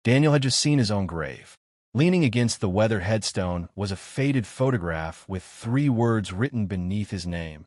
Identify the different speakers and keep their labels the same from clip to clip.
Speaker 1: Daniel had just seen his own grave. Leaning against the weathered headstone was a faded photograph with 3 words written beneath his name: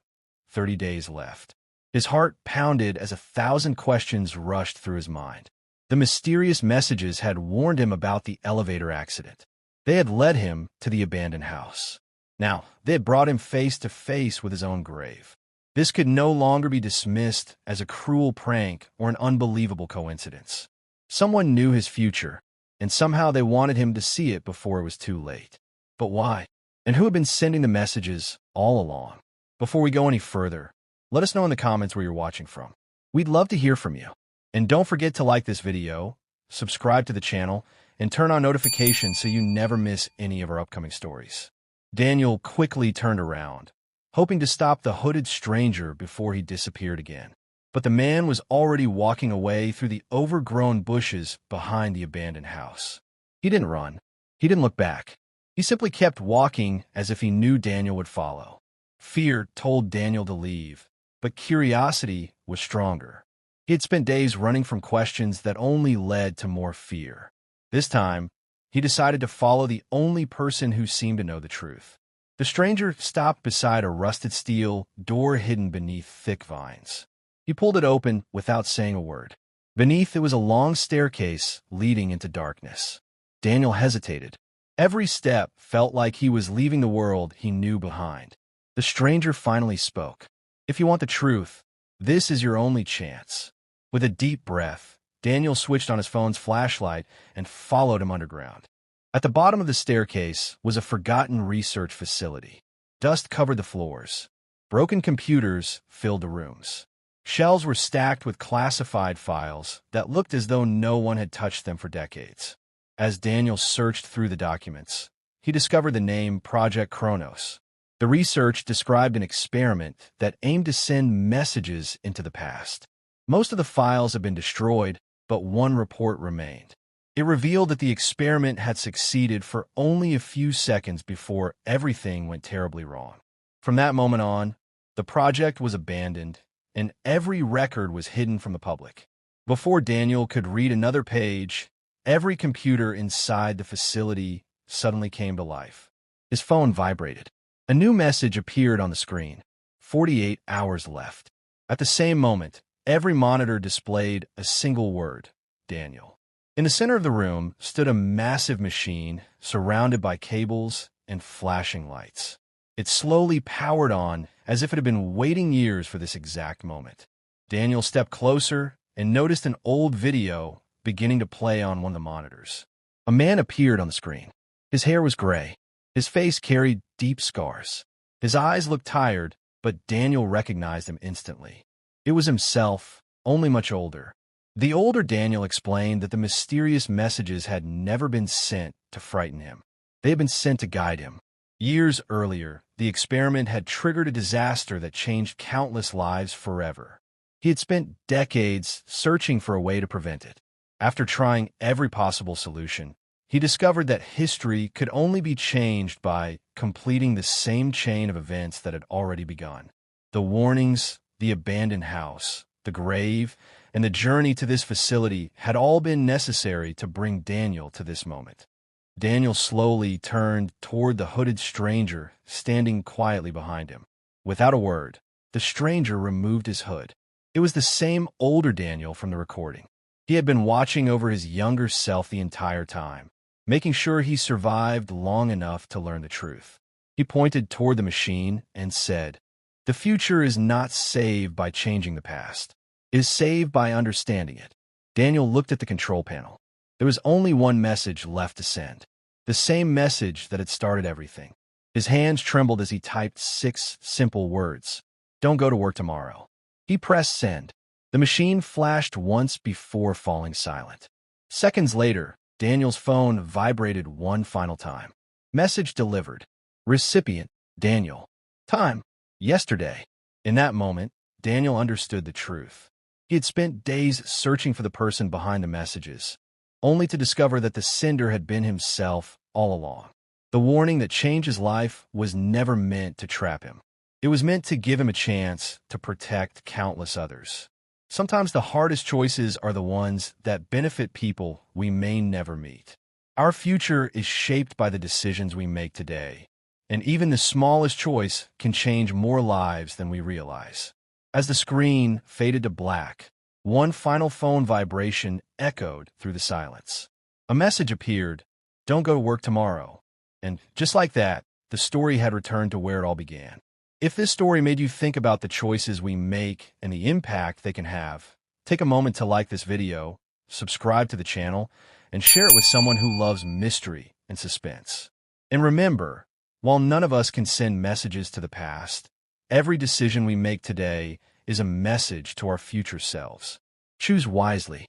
Speaker 1: 30 days left. His heart pounded as 1,000 questions rushed through his mind. The mysterious messages had warned him about the elevator accident. They had led him to the abandoned house. Now, they had brought him face to face with his own grave. This could no longer be dismissed as a cruel prank or an unbelievable coincidence. Someone knew his future, and somehow they wanted him to see it before it was too late. But why? And who had been sending the messages all along? Before we go any further, let us know in the comments where you're watching from. We'd love to hear from you. And don't forget to like this video, subscribe to the channel, and turn on notifications so you never miss any of our upcoming stories. Daniel quickly turned around, hoping to stop the hooded stranger before he disappeared again. But the man was already walking away through the overgrown bushes behind the abandoned house. He didn't run. He didn't look back. He simply kept walking as if he knew Daniel would follow. Fear told Daniel to leave, but curiosity was stronger. He had spent days running from questions that only led to more fear. This time, he decided to follow the only person who seemed to know the truth. The stranger stopped beside a rusted steel door hidden beneath thick vines. He pulled it open without saying a word. Beneath it was a long staircase leading into darkness. Daniel hesitated. Every step felt like he was leaving the world he knew behind. The stranger finally spoke. "If you want the truth, this is your only chance." With a deep breath, Daniel switched on his phone's flashlight and followed him underground. At the bottom of the staircase was a forgotten research facility. Dust covered the floors. Broken computers filled the rooms. Shelves were stacked with classified files that looked as though no one had touched them for decades. As Daniel searched through the documents, he discovered the name Project Kronos. The research described an experiment that aimed to send messages into the past. Most of the files had been destroyed, but one report remained. It revealed that the experiment had succeeded for only a few seconds before everything went terribly wrong. From that moment on, the project was abandoned, and every record was hidden from the public. Before Daniel could read another page, every computer inside the facility suddenly came to life. His phone vibrated. A new message appeared on the screen: 48 hours left. At the same moment, every monitor displayed a single word: Daniel. In the center of the room stood a massive machine surrounded by cables and flashing lights. It slowly powered on as if it had been waiting years for this exact moment. Daniel stepped closer and noticed an old video beginning to play on one of the monitors. A man appeared on the screen. His hair was gray. His face carried deep scars. His eyes looked tired, but Daniel recognized him instantly. It was himself, only much older. The older Daniel explained that the mysterious messages had never been sent to frighten him. They had been sent to guide him. Years earlier, the experiment had triggered a disaster that changed countless lives forever. He had spent decades searching for a way to prevent it. After trying every possible solution, he discovered that history could only be changed by completing the same chain of events that had already begun. The warnings, the abandoned house, the grave, and the journey to this facility had all been necessary to bring Daniel to this moment. Daniel slowly turned toward the hooded stranger standing quietly behind him. Without a word, the stranger removed his hood. It was the same older Daniel from the recording. He had been watching over his younger self the entire time, making sure he survived long enough to learn the truth. He pointed toward the machine and said, "The future is not saved by changing the past. It is saved by understanding it." Daniel looked at the control panel. There was only one message left to send. The same message that had started everything. His hands trembled as he typed 6 simple words. "Don't go to work tomorrow." He pressed send. The machine flashed once before falling silent. Seconds later, Daniel's phone vibrated one final time. Message delivered. Recipient: Daniel. Time: yesterday. In that moment, Daniel understood the truth. He had spent days searching for the person behind the messages, only to discover that the sender had been himself all along. The warning that changed his life was never meant to trap him. It was meant to give him a chance to protect countless others. Sometimes the hardest choices are the ones that benefit people we may never meet. Our future is shaped by the decisions we make today, and even the smallest choice can change more lives than we realize. As the screen faded to black, one final phone vibration echoed through the silence. A message appeared, "Don't go to work tomorrow." And just like that, the story had returned to where it all began. If this story made you think about the choices we make and the impact they can have, take a moment to like this video, subscribe to the channel, and share it with someone who loves mystery and suspense. And remember, while none of us can send messages to the past, every decision we make today is a message to our future selves. Choose wisely.